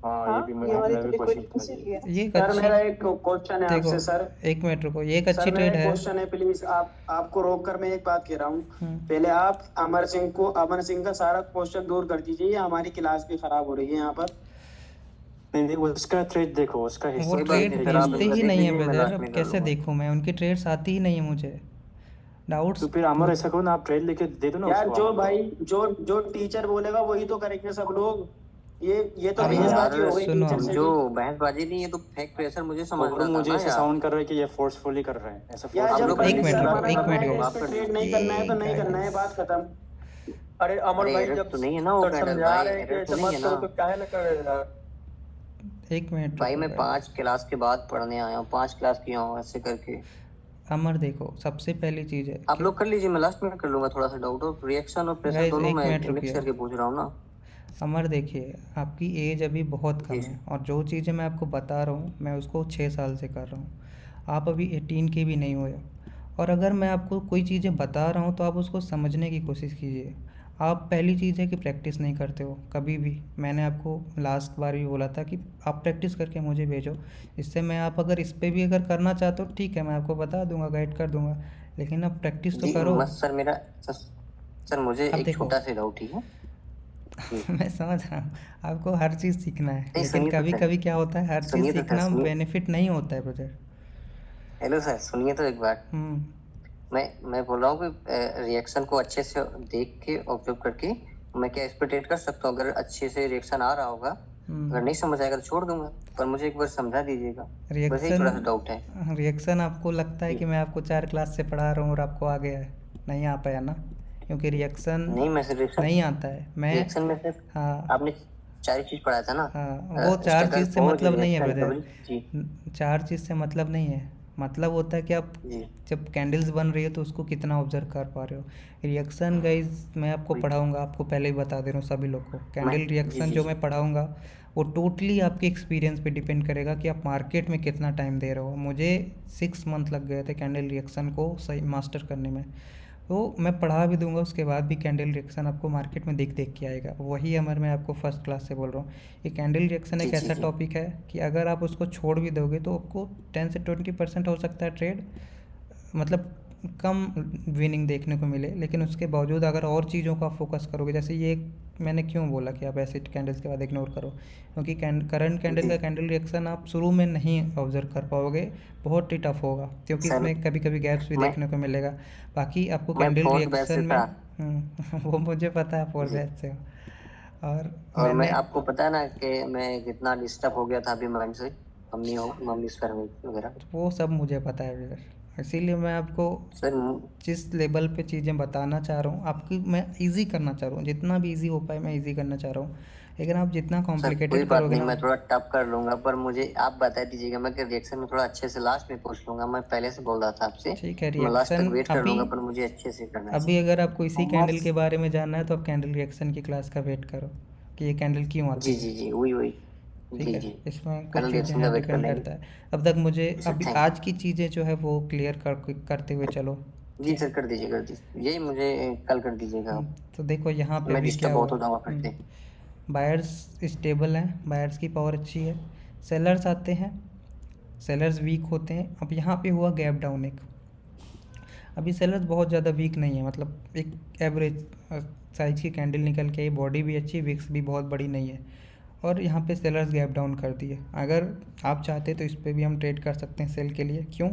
हाँ, हाँ, ये भी ये वाली मैं तो भी कोशिश लिक्विडिटी से करी। ली है। ये एक सर अच्छी, मेरा एक क्वेश्चन है देखो आपसे सर। एक मिनट रुको, ये एक अच्छी सर मेरा ट्रेड एक है। क्वेश्चन है, प्लीज आपको रोक कर मैं एक बात कह रहा हूँ। हम्म, पहले आप अमर सिंह का सारा क्वेश्चन दूर कर दीजिए, हमारी क्लास भी खराब हो रही है यहाँ पर। नहीं, उसका थ्रेड देखो, उसका वो हिस्सा कोई बात ट्रेड नहीं है सर, ही आप भेजते नहीं। इनका ही देख नहीं है लीजिए, मैं ब्रदर, लास्ट अब में कर कैसे लूंगा। देखूँ मैं? उनकी ट्रेड्स आती ही नहीं है मुझे, डाउट्स तो फिर अमर ऐसा करो ना, आप ट्रेड लेके दे दो ना यार उसको। जो भाई जो टीचर बोलेगा वही तो करेंगे सब लोग। ये तो अरे बहसबाजी यार, हो गई सुनो, टीचर से जो भी। बहसबाजी नहीं, ये तो फेक प्रेशर मुझे समझ और रहा था मुझे ना ऐसे यार। साउंड कर रहा है कि ये फोर्सफुली कर रहे हैं, ऐसा यार आप जब लोग फोर्सफुली कर भाई एक लीजिए, सर मिनट मैं रुको, मना अपना एक कर रहे मिनट हैं बोल कि रहा इस हूँ, गाइस, आप पे कर ट्रेड लीजिए। नहीं करना है तो नहीं करना है, गाइस, बात खत्म। अरे अमर अरे भाई एरर जब तो नहीं है ना वो सर कैंडल समझा भाई, रहे हैं कि एरर तो ऐसे नहीं मत है करो ना तो काहे ना कर रहे हैं यार। एक मिनट भाई। रुको मैं गाइस। 5 क्लास के बाद पढ़ने आया हूँ, 5 क्लास किया हूँ ऐसे करके। अमर देखो, सबसे पहली चीज़ है आप कि लोग कर लीजिए, मैं लास्ट में कर लूंगा। थोड़ा सा डाउट और रिएक्शन और प्रेशर गाइस दोनों एक मिनट मैं मिक्स रुकिए। करके पूछ रहा हूँ ना। अमर देखिए, आपकी एज अभी बहुत कम जी है और जो चीज़ें मैं आपको बता रहा हूँ मैं उसको 6 साल से कर रहा हूँ। आप अभी 18 के भी नहीं हुए हो। और अगर मैं आपको कोई चीज़ें बता रहा हूँ तो आप उसको समझने की कोशिश कीजिए। आप पहली चीज़ है कि प्रैक्टिस नहीं करते हो कभी भी। मैंने आपको लास्ट बार भी बोला था कि आप प्रैक्टिस करके मुझे भेजो। इससे मैं आप अगर इस पे भी अगर करना चाहते हो ठीक है, मैं आपको बता दूंगा, गाइड कर दूंगा, लेकिन आप प्रैक्टिस तो जी करो। मत सर, मेरा सर मुझे अब एक देखो छोटा सा डाउट ही है जी। मैं समझ रहा हूँ, आपको हर चीज़ सीखना है, नहीं लेकिन सुनिए तो कभी सर, कभी क्या होता है, हर चीज़ सुनिए तो सर, सीखना सुनिए। बेनिफिट नहीं होता है ब्रदर। हेलो सर, सुनिए तो एक बार। हम्म। मैं बोल रहा हूँ कि रिएक्शन को अच्छे से देख के ऑब्जर्व करके मैं क्या इस पे ट्रेड कर सकता हूँ? अगर अच्छे से रिएक्शन आ रहा होगा, अगर नहीं समझ आएगा तो छोड़ दूंगा, पर मुझे एक बार समझा दीजिएगा, बस यही थोड़ा सा डाउट है। रिएक्शन आपको लगता है कि मैं आपको 4 क्लास से पढ़ा रहा हूँ और आपको आ गया है? नहीं आ पाया ना, क्योंकि रिएक्शन नहीं, मैं सिर्फ रिएक्शन, नहीं आता है। मैं रिएक्शन में सिर्फ हाँ आपने 4 चीज पढ़ाया था ना, हाँ, वो 4 स्टकर चीज़ से पोज, मतलब नहीं है रिएक्शन, ब्रदर। रिकवरी जी 4 चीज़ से मतलब नहीं है। मतलब होता है कि आप जी। जब कैंडल्स बन रही है तो उसको कितना ऑब्जर्व कर पा रहे हो। रिएक्शन गाइज मैं आपको पढ़ाऊंगा, आपको पहले ही बता दे रहा हूँ सभी लोग को। कैंडल जी रिएक्शन जी जो जी मैं पढ़ाऊंगा वो टोटली आपके एक्सपीरियंस पे डिपेंड करेगा कि आप मार्केट में कितना टाइम दे रहे हो। मुझे 6 मंथ लग गए थे कैंडल रिएक्शन को सही मास्टर करने में। तो मैं पढ़ा भी दूंगा, उसके बाद भी कैंडल रिएक्शन आपको मार्केट में देख देख के आएगा। वही अमर मैं आपको फर्स्ट क्लास से बोल रहा हूँ। ये कैंडल रिएक्शन जी एक जी ऐसा जी। टॉपिक है कि अगर आप उसको छोड़ भी दोगे तो आपको 10 से 20% हो सकता है ट्रेड, मतलब कम विनिंग देखने को मिले। लेकिन उसके बावजूद अगर और चीज़ों का फोकस करोगे, जैसे ये मैंने क्यों बोला कि आप ऐसे कैंडल्स के बाद इग्नोर करो, क्योंकि करंट कैंडल का कैंडल रिएक्शन आप शुरू में नहीं ऑब्जर्व कर पाओगे, बहुत ही टफ होगा, क्योंकि सर इसमें कभी कभी गैप्स भी मैं देखने को मिलेगा। बाकी आपको मैं कैंडल फोर्थ बैच रिएक्शन से में था वो मुझे पता है, फोर जी। बैच से हो। और और मैं मैंने आपको पता है ना कि मैं कितना डिस्टर्ब हो गया था अभी माइंड से, मम्मी सर वगैरह। वो सब मुझे पता है ब्रदर, इसीलिए मैं आपको सर जिस लेवल पे चीज़ें बताना चाह रहा हूँ आपकी, मैं इजी करना चाह रहा हूँ, जितना भी इजी हो पाए मैं इजी करना चाह रहा हूँ। लेकिन आप जितना सर कोई कॉम्प्लिकेटेड बात करोगे नहीं, ना, मैं थोड़ा टफ कर लूंगा, पर मुझे आप बता दीजिएगा। मैं रिएक्शन में थोड़ा अच्छे से लास्ट में पूछ लूंगा, मैं पहले से बोल रहा था आपसे, ठीक है। मैं लास्ट तक रिएक्शन वेट कर अभी लूंगा, पर मुझे अच्छे से करना है अभी सर। अगर आपको इसी अमर कैंडल के बारे में जानना है तो आप कैंडल रिएक्शन की क्लास का वेट करो कि ये कैंडल क्यों आती जी है। जी जी, वही वही। ठीक जी है, जी, इसमें कुछ कल चीज़ें रिएक्शन का हैं, वेट कर डिपेंड लेंगे। करता है। अब तक मुझे सर अभी थैंक आज की चीज़ें जो है वो क्लियर करते हुए चलो जी कि सर, कर दीजिए, यही मुझे कल कर दीजिएगा आप, तो देखो यहाँ पे मैं भी क्या डिस्टर्ब बहुत हुआ। हो जाऊंगा फिर से। बायर्स स्टेबल हैं, बायर्स की पावर अच्छी है। सेलर्स आते हैं, सेलर्स वीक होते हैं। अब यहाँ पे हुआ गैप डाउन एक। अभी सेलर्स बहुत ज़्यादा वीक नहीं है, मतलब एक एवरेज साइज की कैंडल निकल के आई, बॉडी भी अच्छी, विक्स भी बहुत बड़ी नहीं है, और यहाँ पे सेलर्स गैप डाउन कर दिए। अगर आप चाहते तो इस पर भी हम ट्रेड कर सकते हैं सेल के लिए। क्यों?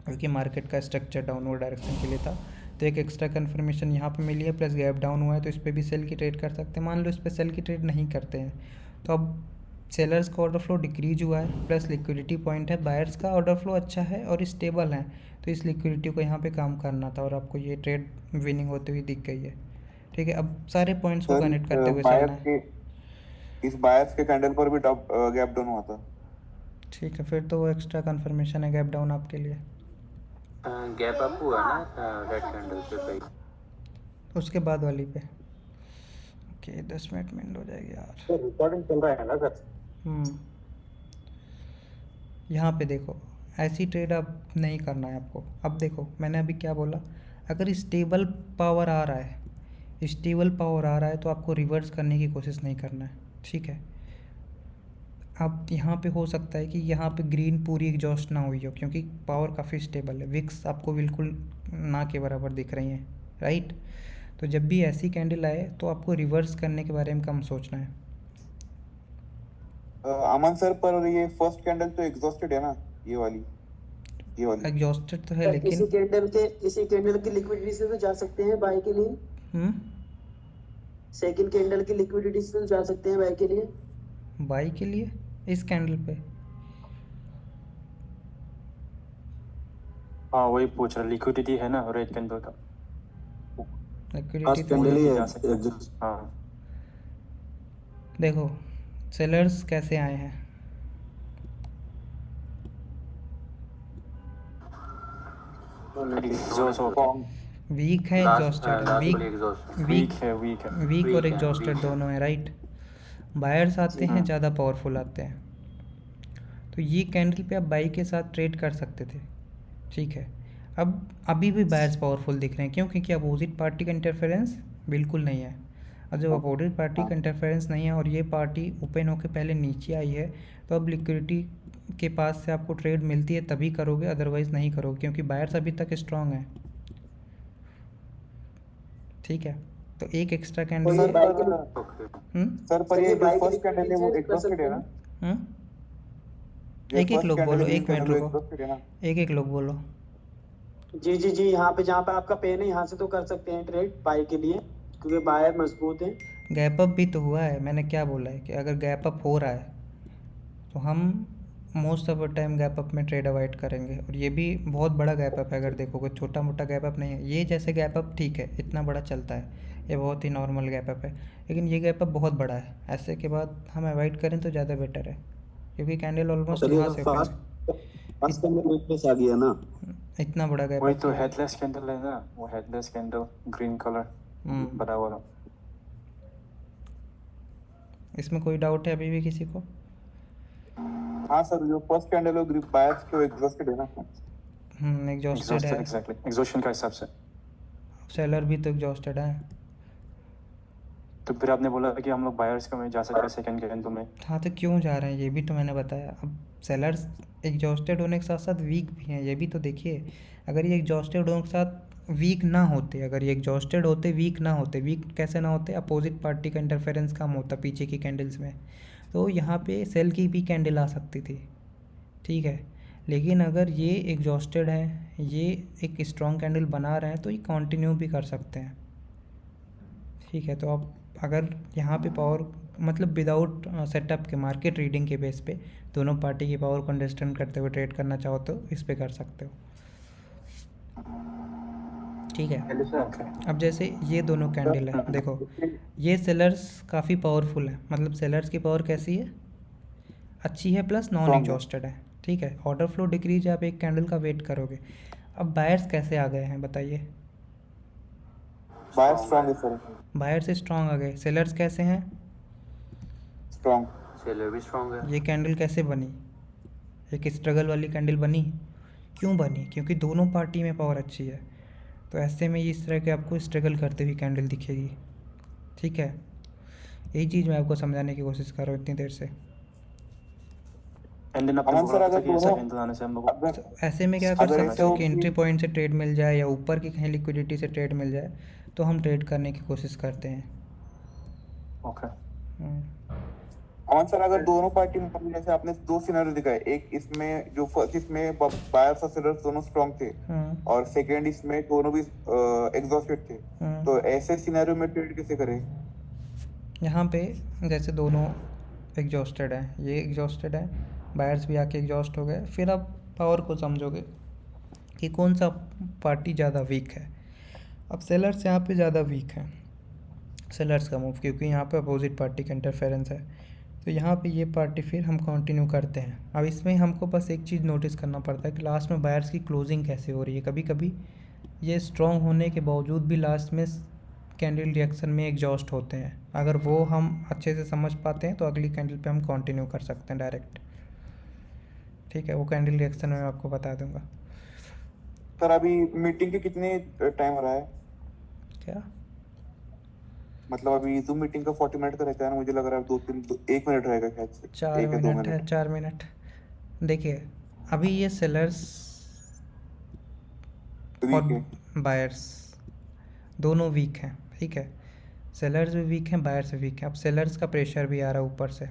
क्योंकि मार्केट का स्ट्रक्चर डाउनवर्ड डायरेक्शन के लिए था, तो एक एक्स्ट्रा कन्फर्मेशन यहाँ पे मिली है, प्लस गैप डाउन हुआ है, तो इस पर भी सेल की ट्रेड कर सकते हैं। मान लो इस पर सेल की ट्रेड नहीं करते हैं तो अब सेलर्स का ऑर्डर फ्लो डिक्रीज हुआ है, प्लस लिक्विडिटी पॉइंट है। बायर्स का ऑर्डर फ्लो अच्छा है और स्टेबल है, तो इस लिक्विडिटी को यहाँ पे काम करना था और आपको ये ट्रेड विनिंग होते हुए दिख गई है। ठीक है, अब सारे पॉइंट्स को कनेक्ट करते हुए चलना है। इस बायर्स के कैंडल पर भी गैप डाउन हुआ था। ठीक है, फिर तो वो एक्स्ट्रा कन्फर्मेशन है गैप डाउन आपके लिए। गैप अप हुआ ना रेड कैंडल पे भाई, उसके बाद वाली पे। ओके 10 मिनट में एंड हो जाएगी यार। रिकॉर्डिंग चल रहा है ना सर? यहाँ पे देखो, ऐसी ट्रेड अब नहीं करना है आपको। अब देखो मैंने अभी क्या बोला, अगर स्टेबल पावर आ रहा है तो आपको रिवर्स करने की कोशिश नहीं करना है। ठीक है, अब यहाँ पे हो सकता है कि यहाँ पे ग्रीन पूरी एग्जॉस्ट ना हुई हो, क्योंकि पावर काफ़ी स्टेबल है, विक्स आपको बिल्कुल ना के बराबर दिख रही हैं, राइट। तो जब भी ऐसी कैंडल आए तो आपको रिवर्स करने के बारे में कम सोचना है। अमन सर, पर ये फर्स्ट कैंडल तो एग्जॉस्टेड है ना, ये वाली एग्जॉस्टेड तो है, सर लेकिन इसी कैंडल की लिक्विडिटी से तो जा सकते हैं बाय के लिए। सेकंड कैंडल की लिक्विडिटी से जा सकते हैं बाय के लिए। बाई के लिए इस कैंडल पे? हाँ वही पूछ रहा, लिक्विडिटी है ना रेड कैंडल का, लिक्विडिटी तो कैंडल ही है जा सकते हैं। हाँ देखो सेलर्स कैसे आए हैं, एग्जॉस्ट हो गया। वीक है, एग्जॉस्टेड है, वीक है, वीक है। वीक और weak है, एग्जॉस्टेड weak है। दोनों है, राइट। बायर्स आते हैं ज़्यादा पावरफुल आते हैं, तो ये कैंडल पे आप बाई के साथ ट्रेड कर सकते थे, ठीक है। अब अभी भी बायर्स पावरफुल दिख रहे हैं, क्यों? क्योंकि अपोजिट पार्टी का इंटरफेरेंस बिल्कुल नहीं है। और जब अपोजिट पार्टी का इंटरफेरेंस नहीं है और ये पार्टी ओपन होकर पहले नीचे आई है, तो अब लिक्विडिटी के पास से आपको ट्रेड मिलती है तभी करोगे, अदरवाइज़ नहीं करोगे, क्योंकि बायर्स अभी तक स्ट्रांग है, ठीक है। तो एक एक्स्ट्रा कैंडल सर पर ये जो फर्स्ट कैंडल है वो एग्जॉस्टेड है ना? एक एक लोग बोलो, एक मिनट रुको, एक एक लोग बोलो। जी जी जी, यहाँ पे जहाँ पे आपका पेन है यहाँ से तो कर सकते हैं ट्रेड बाय के लिए, क्योंकि बायर मजबूत है। गैप अप भी तो हुआ है, मैंने क्या बोला है कि अगर गैप अप हो रहा है तो हम most of the time gap up में ट्रेड अवॉइड करेंगे, और ये भी बहुत बड़ा गैप अप है, अगर देखोगे छोटा मोटा गैप अप नहीं है ये। जैसे गैप अप ठीक है, इतना बड़ा चलता है, ये बहुत ही नॉर्मल गैप अप है, लेकिन ये गैप अप बहुत बड़ा है, ऐसे के बाद हम अवॉइड करें तो ज़्यादा बेटर है, क्योंकि कैंडल ऑलमोस्ट यहाँ से फर्स्ट कैंडल वीकनेस आ गया ना, इतना बड़ा गैप वही अप तो हेडलेस कैंडल है ना, वो हेडलेस कैंडल ग्रीन कलर बड़ा वाला। इसमें कोई डाउट है अभी भी किसी को? हाँ सर, जो फर्स्ट कैंडल है ग्रिप बायर्स के एग्जॉस्टेड है ना? एग्जॉस्टेड है, एग्जैक्टली एग्जॉस्शन का हिसाब से। सेलर भी तो एग्जॉस्टेड है। तो फिर आपने बोला कि हम लोग बायर्स का में जा सकते हैं सेकंड कैंडल में। हाँ तो क्यों जा रहे हैं ये भी तो मैंने बताया। अब सेलर्स एग्जॉस्टेड होने के साथ साथ वीक भी हैं, ये भी तो देखिए। अगर ये एग्जॉस्टेड होने के साथ वीक ना होते, अगर ये एग्जॉस्टेड होते वीक ना होते, वीक कैसे ना होते? अपोजिट पार्टी का इंटरफेरेंस कम होता पीछे की कैंडल्स में, तो यहाँ पे सेल की भी कैंडल आ सकती थी, ठीक है। लेकिन अगर ये एग्जॉस्टेड है, ये एक स्ट्रॉन्ग कैंडल बना रहे हैं, तो ये कंटिन्यू भी कर सकते हैं, ठीक है। तो आप अगर यहाँ पे पावर मतलब विदाउट सेटअप के मार्केट रीडिंग के बेस पे दोनों पार्टी की पावर को अंडरस्टैंड करते हुए ट्रेड करना चाहो तो इस पे कर सकते हो, ठीक है। अब जैसे ये दोनों कैंडल है, देखो ये सेलर्स काफ़ी पावरफुल है, मतलब सेलर्स की पावर कैसी है? अच्छी है, प्लस नॉन एग्जॉस्टेड है, ठीक है। ऑर्डर फ्लो डिक्रीज आप एक कैंडल का वेट करोगे। अब बायर्स कैसे आ गए हैं बताइए? बायर्स स्ट्रांग है सर, बायर्स से स्ट्रांग आ गए। सेलर्स कैसे हैं? स्ट्रांग। सेलर भी स्ट्रांग है। ये कैंडल कैसे बनी? एक स्ट्रगल वाली कैंडल बनी। क्यों बनी? क्योंकि दोनों पार्टी में पावर अच्छी है, तो ऐसे में इस तरह के आपको स्ट्रगल करते हुई कैंडल दिखेगी, ठीक है। यही चीज़ मैं आपको समझाने की कोशिश कर रहा हूँ इतनी देर से। ऐसे में क्या कर सकते हो कि एंट्री पॉइंट से ट्रेड मिल जाए या ऊपर की कहीं लिक्विडिटी से ट्रेड मिल जाए तो हम ट्रेड करने की कोशिश करते हैं। ओके अमन सर, अगर दोनों पार्टी में जैसे आपने दो सिनेरियो दिखाए, एक इसमें जो फर्स्ट इसमें बायर्स और सेलर्स दोनों स्ट्रांग थे और सेकंड इसमें दोनों भी एग्जॉस्टेड थे, तो ऐसे सिनेरियो में ट्रेड कैसे करें? यहाँ पे जैसे दोनों एग्जॉस्टेड है, ये एग्जॉस्टेड है, बायर्स भी आके एग्जॉस्ट हो गए, फिर आप पावर को समझोगे कि कौन सा पार्टी ज़्यादा वीक है। अब सेलर्स यहाँ पे ज़्यादा वीक है, सेलर्स का मूव, क्योंकि यहाँ पे अपोजिट पार्टी का इंटरफेरेंस है, तो यहाँ पे ये पार्टी फिर हम कंटिन्यू करते हैं। अब इसमें हमको बस एक चीज़ नोटिस करना पड़ता है कि लास्ट में बायर्स की क्लोजिंग कैसे हो रही है। कभी कभी ये स्ट्रॉन्ग होने के बावजूद भी लास्ट में कैंडल रिएक्शन में एग्जॉस्ट होते हैं, अगर वो हम अच्छे से समझ पाते हैं तो अगली कैंडल पे हम कंटिन्यू कर सकते हैं डायरेक्ट, ठीक है। वो कैंडल रिएक्शन में आपको बता दूंगा। सर अभी मीटिंग के कितने टाइम रहा है? क्या मतलब अभी जूम मीटिंग का 40 मिनट का रहता है ना, मुझे लग रहा है 1 मिनट रहेगा शायद से। 4 मिनट है, 4 मिनट। देखिए अभी ये सेलर्स और बायर्स दोनों वीक हैं, ठीक है। सेलर्स भी वीक हैं, बायर्स भी वीक हैं। अब सेलर्स का प्रेशर भी आ रहा है ऊपर से,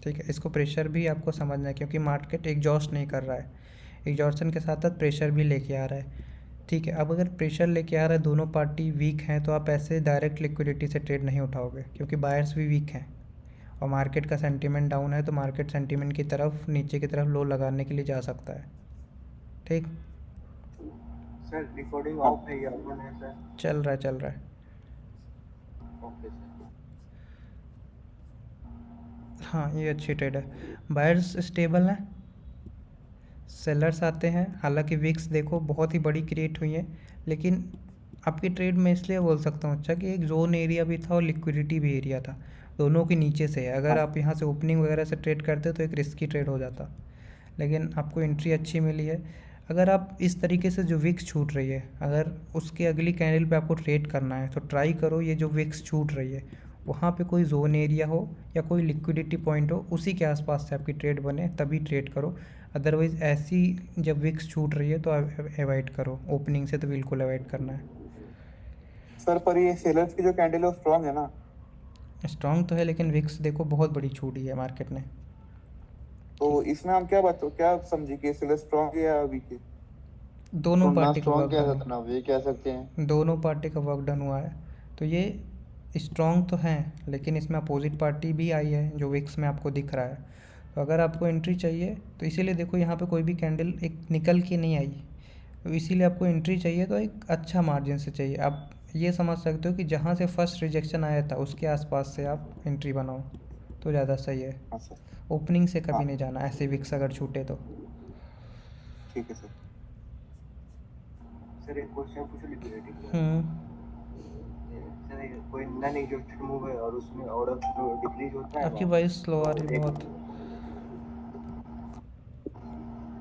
ठीक है। इसको प्रेशर भी आपको समझना है, क्योंकि मार्केट एग्जॉस्ट नहीं कर रहा है, एग्जॉस्टन के साथ साथ प्रेशर भी लेके आ रहा है। ठीक है। अब अगर प्रेशर लेके आ रहा है, दोनों पार्टी वीक हैं, तो आप ऐसे डायरेक्ट लिक्विडिटी से ट्रेड नहीं उठाओगे, क्योंकि बायर्स भी वीक हैं और मार्केट का सेंटीमेंट डाउन है, तो मार्केट सेंटीमेंट की तरफ नीचे की तरफ लो लगाने के लिए जा सकता है। ठीक, सर रिकॉर्डिंग ऑफ है या ऑन है सर? चल रहा है। Okay sir. हाँ, ये अच्छी ट्रेड है। बायर्स स्टेबल हैं, सेलर्स आते हैं। हालांकि विक्स देखो बहुत ही बड़ी क्रिएट हुई है, लेकिन आपकी ट्रेड में इसलिए बोल सकता हूँ अच्छा कि एक जोन एरिया भी था और लिक्विडिटी भी एरिया था, दोनों के नीचे से है। अगर आप यहाँ से ओपनिंग वगैरह से ट्रेड करते तो एक रिस्की ट्रेड हो जाता, लेकिन आपको एंट्री अच्छी मिली है। अगर आप इस तरीके से जो विक्स छूट रही है, अगर उसके अगली कैंडल पे आपको ट्रेड करना है तो ट्राई करो ये जो विक्स छूट रही है वहाँ पे कोई जोन एरिया हो या कोई लिक्विडिटी पॉइंट हो, उसी के आसपास से आपकी ट्रेड बने, तभी ट्रेड करो। अदरवाइज़ ऐसी जब विक्स छूट रही है तो अवॉइड करो, ओपनिंग से तो बिल्कुल अवॉइड करना है। सर पर ये सेलर्स की जो कैंडल है वो स्ट्रॉन्ग है ना? स्ट्रॉन्ग तो है, लेकिन विक्स देखो बहुत बड़ी छूटी है मार्केट ने। तो इसमें हम क्या समझे कि सेलर स्ट्रॉन्ग है या वीक है? दोनों पार्टी का वर्क डन ना वे कह सकते हैं। दोनों पार्टी का वर्क डन हुआ है, तो ये स्ट्रॉन्ग तो है, लेकिन इसमें अपोजिट पार्टी भी आई है जो विक्स में आपको दिख रहा है। तो अगर आपको एंट्री चाहिए तो इसीलिए देखो यहाँ पे कोई भी कैंडल एक निकल के नहीं आई, तो इसीलिए आपको एंट्री चाहिए तो एक अच्छा मार्जिन से चाहिए। आप ये समझ सकते हो कि जहाँ से फर्स्ट रिजेक्शन आया था उसके आसपास से आप एंट्री बनाओ तो ज़्यादा सही है। ओपनिंग से कभी नहीं जाना ऐसे विक्स अगर छूटे तो। ठीक है सर। सर एक क्वेश्चन पूछ लिक्विडिटी का। सर कोई नॉन एग्जीक्यूटिव मूव है और उसमें ऑर्डर जो डिक्रीज होता है। आपकी वॉइस स्लो आ रही है बहुत।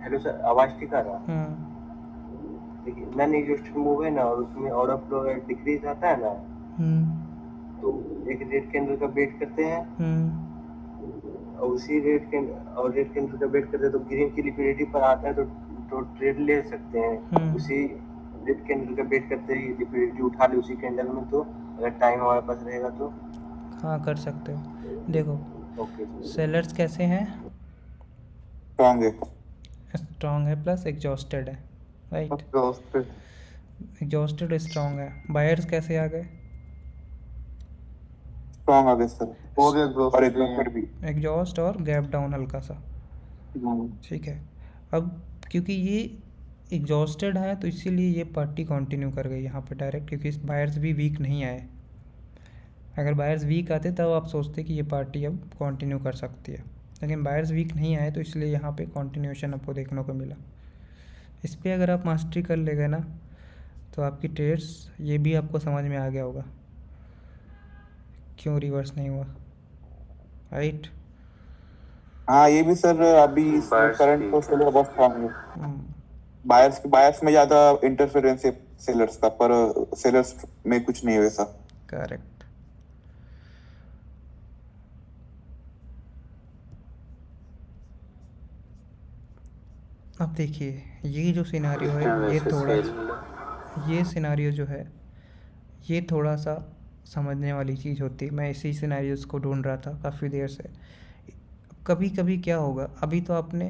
हेलो सर, आवाज ठीक आ रहा? देखिए नॉन एग्जीक्यूटिव मूव है ना और उसमें ऑर्डर फ्लो डिक्रीज आता है ना, तो एक रेड कैंडल का वेट करते हैं और उसी रेड कैंडल का वेट करते हैं तो ग्रीन की लिक्विडिटी पर आता है तो ट्रेड ले सकते हैं। उसी रेड कैंडल का वेट करते ही लिक्विडिटी उठा ले उसी कैंडल में, तो अगर टाइम हमारे पास रहेगा तो हाँ कर सकते हो। देखो सेलर्स कैसे हैं? स्ट्रॉन्ग है प्लस एग्जॉस्टेड है, राइट? एग्जॉस्टेड स्ट्रॉन्ग है। बायर्स कैसे आ गए? स्ट्रॉन्ग आ गए सर, वो भी एग्जॉस्टेड भी, एग्जॉस्ट और गैप डाउन हल्का सा। ठीक है, अब क्योंकि ये एग्जॉस्टेड है तो इसीलिए ये पार्टी कंटिन्यू कर गई यहाँ पे डायरेक्ट, क्योंकि बायर्स भी वीक नहीं आए। अगर बायर्स वीक आते तब आप सोचते कि ये पार्टी अब कंटिन्यू कर सकती है, लेकिन बायर्स वीक नहीं आए तो इसलिए यहाँ पे कंटिन्यूएशन आपको देखने को मिला। इस पर अगर आप मास्टरी कर ले गए ना तो आपकी ट्रेड्स ये भी आपको समझ में आ गया होगा क्यों रिवर्स नहीं हुआ, राइट? हाँ ये भी सर, अभी करंट तो सेलर बहुत स्ट्रॉन्ग है। बायर्स में ज़्यादा इंटरफेरेंस है सेलर्स का, पर सेलर्स में कुछ नहीं है वैसा। करेक्ट। अब देखिए ये जो सिनारियो है ये सिनारियो जो है ये थोड़ा सा समझने वाली चीज़ होती है। मैं इसी सिनारियोस को ढूंढ रहा था काफ़ी देर से। कभी कभी क्या होगा, अभी तो आपने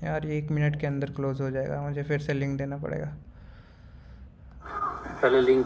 यार 1 मिनट के अंदर क्लोज हो जाएगा, मुझे फिर से लिंक देना पड़ेगा। पहले लिंक